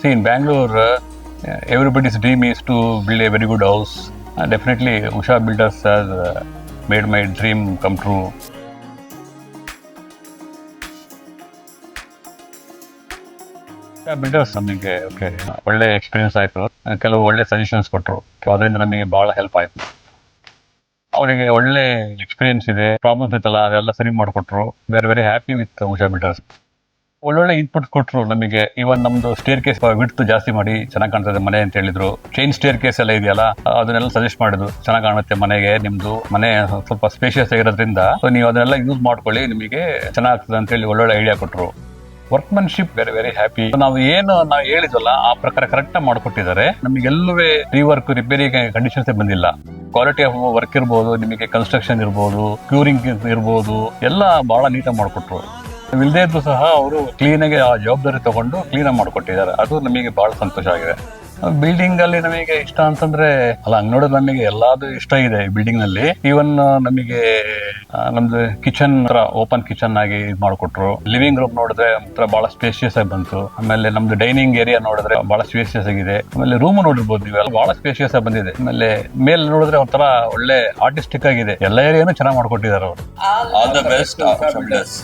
See, in Bangalore, everybody's dream is to build a very good house. Definitely, Usha Builders has made my dream come true. Usha Builders ನಮಗೆ ಒಳ್ಳೆ experience ಆಯಿತು. ಕೆಲವು ಒಳ್ಳೆ suggestions ಕೊಟ್ಟರು, ಅದರಿಂದ ನಮಗೆ ಭಾಳ ಹೆಲ್ಪ್ ಆಯಿತು. ಅವರಿಗೆ ಒಳ್ಳೆ ಎಕ್ಸ್ಪೀರಿಯನ್ಸ್ ಇದೆ, ಪ್ರಾಬ್ಲಮ್ಸ್ ಇತ್ತಲ್ಲ ಅದೆಲ್ಲ ಸರಿ ಮಾಡಿಕೊಟ್ರು. We are very happy with Usha builders. ಒಳ್ಳೊಳ್ಳೆ ಇನ್ಪುಟ್ ಕೊಟ್ಟರು ನಮಗೆ. ಇವನ್ ನಮ್ದು ಸ್ಟೇರ್ ಕೇಸ್ ವಿಡ್ತ್ ಜಾಸ್ತಿ ಮಾಡಿ ಚೆನ್ನಾಗಿ ಕಾಣ್ತದೆ ಮನೆ ಅಂತ ಹೇಳಿದ್ರು. ಚೈನ್ ಸ್ಟೇರ್ ಕೇಸ್ ಎಲ್ಲ ಇದೆಯಲ್ಲ, ಅದನ್ನೆಲ್ಲ ಸಜೆಸ್ಟ್ ಮಾಡಿದ್ರು. ಚೆನ್ನಾಗಿ ಕಾಣುತ್ತೆ ಮನೆಗೆ, ನಿಮ್ದು ಮನೆ ಸ್ವಲ್ಪ ಸ್ಪೇಷಿಯಸ್ ಆಗಿರೋದ್ರಿಂದ ನೀವು ಅದನ್ನೆಲ್ಲ ಯೂಸ್ ಮಾಡ್ಕೊಳ್ಳಿ, ನಿಮಗೆ ಚೆನ್ನಾಗ್ತದೆ ಅಂತ ಹೇಳಿ ಒಳ್ಳೊಳ್ಳೆ ಐಡಿಯಾ ಕೊಟ್ಟರು. Workmanship very very happy. ನಾವು ಹೇಳಿದ್ವಲ್ಲ ಆ ಪ್ರಕಾರ ಕರೆಕ್ಟ್ ಮಾಡಿಕೊಟ್ಟಿದ್ದಾರೆ. ನಮಗೆಲ್ಲೂ ರೀವರ್ಕ್ ರಿಪೇರಿ ಕಂಡೀಷನ್ಸ್ ಬಂದಿಲ್ಲ. ಕ್ವಾಲಿಟಿ ಆಫ್ ವರ್ಕ್ ಇರ್ಬೋದು, ನಿಮಗೆ ಕನ್ಸ್ಟ್ರಕ್ಷನ್ ಇರ್ಬೋದು, ಕ್ಯೂರಿಂಗ್ ಇರ್ಬೋದು, ಎಲ್ಲ ಬಹಳ ನೀಟಾಗಿ ಮಾಡಿಕೊಟ್ರು. ಇಲ್ಲದೇ ಇದ್ದು ಸಹ ಅವರು ಕ್ಲೀನಾಗಿ ಆ ಜವಾಬ್ದಾರಿ ತಗೊಂಡು ಕ್ಲೀನಾಗಿ ಮಾಡಿಕೊಟ್ಟಿದ್ದಾರೆ. ಅದು ನಮಗೆ ಬಹಳ ಸಂತೋಷ ಆಗಿದೆ. ಬಿಲ್ಡಿಂಗ್ ಅಲ್ಲಿ ನಮಗೆ ಇಷ್ಟ ಅಂತಂದ್ರೆ ಹಂಗ್ ನೋಡಿದ್ರೆ ನಮಗೆ ಎಲ್ಲಾದು ಇಷ್ಟ ಇದೆ ಬಿಲ್ಡಿಂಗ್ ನಲ್ಲಿ. ಈವನ್ ನಮಗೆ ನಮ್ದು ಕಿಚನ್ ಓಪನ್ ಕಿಚನ್ ಆಗಿ ಇದು ಮಾಡಿಕೊಟ್ರು. ಲಿವಿಂಗ್ ರೂಮ್ ನೋಡಿದ್ರೆ ಒಂಥರ ಬಹಳ ಸ್ಪೇಷಿಯಸ್ ಆಗಿ ಬಂತು. ಆಮೇಲೆ ನಮ್ದು ಡೈನಿಂಗ್ ಏರಿಯಾ ನೋಡಿದ್ರೆ ಬಹಳ ಸ್ಪೇಷಿಯಸ್ ಆಗಿದೆ. ಆಮೇಲೆ ರೂಮ್ ನೋಡಿರ್ಬೋದು ನೀವೆಲ್ಲ, ಬಹಳ ಸ್ಪೇಷಿಯಸ್ ಆಗಿ ಬಂದಿದೆ. ಆಮೇಲೆ ಮೇಲ್ ನೋಡಿದ್ರೆ ಒಂಥರ ಒಳ್ಳೆ ಆರ್ಟಿಸ್ಟಿಕ್ ಆಗಿದೆ. ಎಲ್ಲ ಏರಿಯಾನು ಚೆನ್ನಾಗಿ ಮಾಡ್ಕೊಟ್ಟಿದ್ದಾರೆ ಅವರು. All the best, Usha Builders.